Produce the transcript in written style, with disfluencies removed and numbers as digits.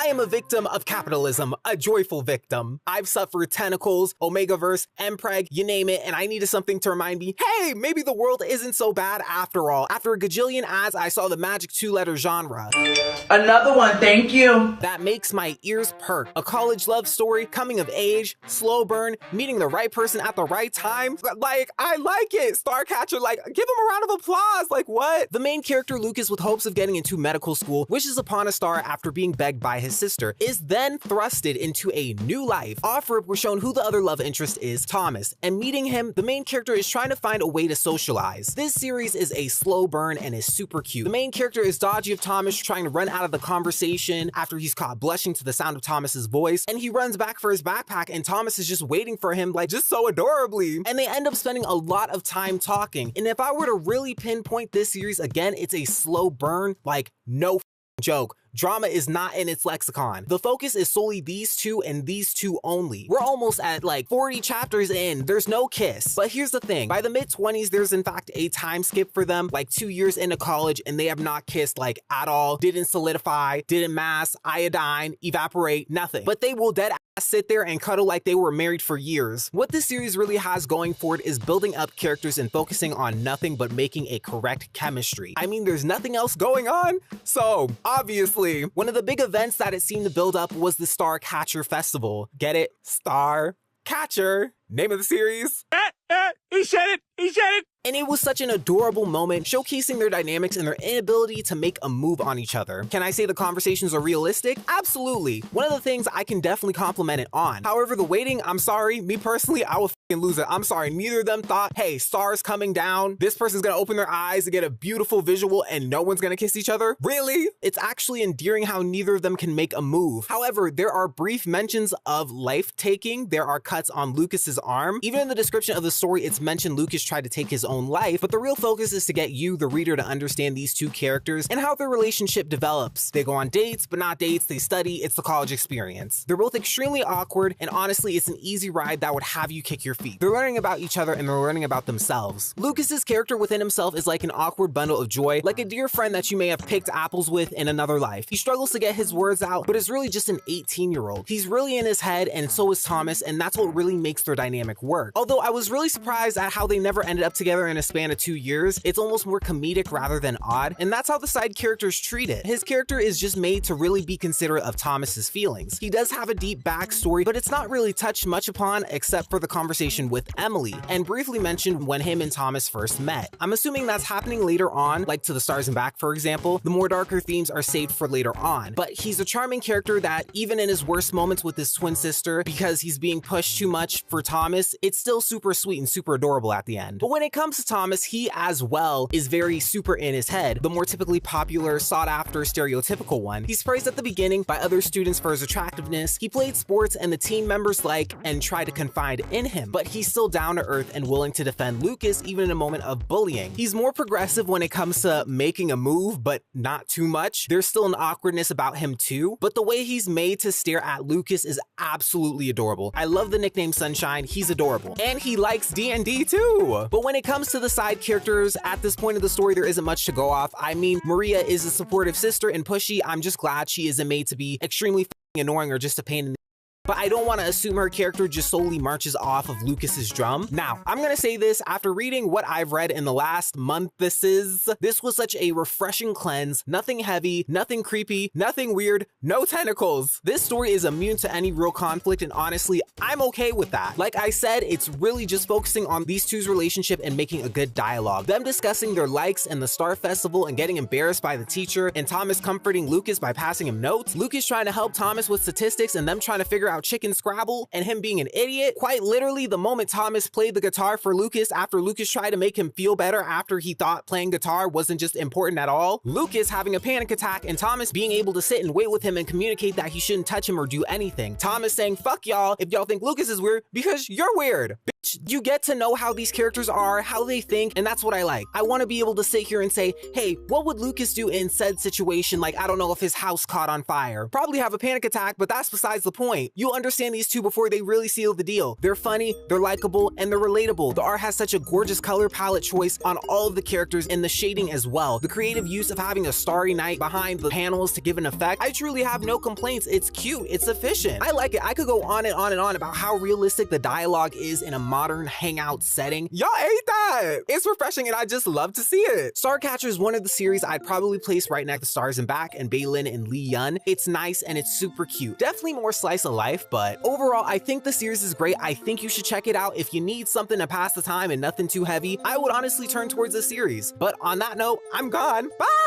am a victim of capitalism, a joyful victim. I've suffered tentacles, Omegaverse, Mpreg, you name it, and I needed something to remind me, hey, maybe the world isn't so bad after all. After a gajillion ads, I saw the magic 2-letter genre. Another one, thank you. That makes my ears perk. A college love story, coming of age, slow burn, meeting the right person at the right time. Like, I like it. Starcatcher, like, give him a round of applause. Like, what? The main character, Lucas, with hopes of getting into medical school, wishes upon a star after being begged by his sister, is then thrusted into a new life. Off-rip, we're shown who the other love interest is, Thomas, and meeting him, the main character is trying to find a way to socialize. This series is a slow burn and is super cute. The main character is dodgy of Thomas, trying to run out of the conversation after he's caught blushing to the sound of Thomas's voice, and he runs back for his backpack and Thomas is just waiting for him, like, just so adorably. And they end up spending a lot of time talking. And if I were to really pinpoint this series, again, it's a slow burn, like, no joke. Drama is not in its lexicon. The focus is solely these two and these two only. We're almost at like 40 chapters in, there's no kiss. But here's the thing, by the mid-20s, there's in fact a time skip for them, like 2 years into college, and they have not kissed like at all, didn't solidify, didn't mass, iodine, evaporate, nothing. But they will dead ass sit there and cuddle like they were married for years. What this series really has going for it is building up characters and focusing on nothing but making a correct chemistry. I mean, there's nothing else going on, so obviously, one of the big events that it seemed to build up was the Starcatcher Festival. Get it? Starcatcher. Name of the series? He said it! He said it! And it was such an adorable moment, showcasing their dynamics and their inability to make a move on each other. Can I say the conversations are realistic? Absolutely. One of the things I can definitely compliment it on. However, the waiting, I'm sorry, me personally, I will f***ing lose it. I'm sorry, neither of them thought, hey, stars coming down, this person's gonna open their eyes to get a beautiful visual and no one's gonna kiss each other? Really? It's actually endearing how neither of them can make a move. However, there are brief mentions of life-taking. There are cuts on Lucas's arm. Even in the description of the story, it's mentioned Lucas tried to take his own life, but the real focus is to get you, the reader, to understand these two characters and how their relationship develops. They go on dates, but not dates, they study, it's the college experience. They're both extremely awkward, and honestly, it's an easy ride that would have you kick your feet. They're learning about each other and they're learning about themselves. Lucas's character within himself is like an awkward bundle of joy, like a dear friend that you may have picked apples with in another life. He struggles to get his words out, but is really just an 18-year-old. He's really in his head, and so is Thomas, and that's what really makes their dynamic work. Although I was really surprised at how they never ended up together in a span of 2 years. It's almost more comedic rather than odd, and that's how the side characters treat it. His character is just made to really be considerate of Thomas's feelings. He does have a deep backstory, but it's not really touched much upon except for the conversation with Emily, and briefly mentioned when him and Thomas first met. I'm assuming that's happening later on, like to the Stars and Back, for example. The more darker themes are saved for later on, but he's a charming character that even in his worst moments with his twin sister, because he's being pushed too much for Thomas, it's still super sweet and super adorable at the end. But when it comes to Thomas, he as well is very super in his head, the more typically popular, sought-after, stereotypical one. He's praised at the beginning by other students for his attractiveness. He played sports and the team members like and try to confide in him, but he's still down to earth and willing to defend Lucas even in a moment of bullying. He's more progressive when it comes to making a move, but not too much. There's still an awkwardness about him too, but the way he's made to stare at Lucas is absolutely adorable. I love the nickname Sunshine. He's adorable, and he likes D&D too. But when it comes to the side characters, at this point of the story, there isn't much to go off. I mean, Maria is a supportive sister and pushy. I'm just glad she isn't made to be extremely annoying or just a pain in the but I don't want to assume her character just solely marches off of Lucas's drum. Now, I'm gonna say this after reading what I've read in the last month. This was such a refreshing cleanse. Nothing heavy, nothing creepy, nothing weird, no tentacles. This story is immune to any real conflict, and honestly, I'm okay with that. Like I said, it's really just focusing on these two's relationship and making a good dialogue. Them discussing their likes and the Star Festival and getting embarrassed by the teacher, and Thomas comforting Lucas by passing him notes. Lucas trying to help Thomas with statistics and them trying to figure out chicken Scrabble and him being an idiot. Quite literally, the moment Thomas played the guitar for Lucas after Lucas tried to make him feel better after he thought playing guitar wasn't just important at all. Lucas having a panic attack and Thomas being able to sit and wait with him and communicate that he shouldn't touch him or do anything. Thomas saying, fuck y'all if y'all think Lucas is weird because you're weird. Bitch, much. You get to know how these characters are, how they think, and that's what I like. I want to be able to sit here and say, hey, what would Lucas do in said situation? Like, I don't know, if his house caught on fire. Probably have a panic attack, but that's besides the point. You'll understand these two before they really seal the deal. They're funny, they're likable, and they're relatable. The art has such a gorgeous color palette choice on all of the characters and the shading as well. The creative use of having a starry night behind the panels to give an effect, I truly have no complaints. It's cute, it's efficient. I like it. I could go on and on and on about how realistic the dialogue is in a modern hangout setting. Y'all ate that! It's refreshing and I just love to see it. Starcatcher is one of the series I'd probably place right next to Stars and Back and Bailin and Lee Yun. It's nice and it's super cute. Definitely more slice of life, but overall, I think the series is great. I think you should check it out. If you need something to pass the time and nothing too heavy, I would honestly turn towards the series. But on that note, I'm gone. Bye!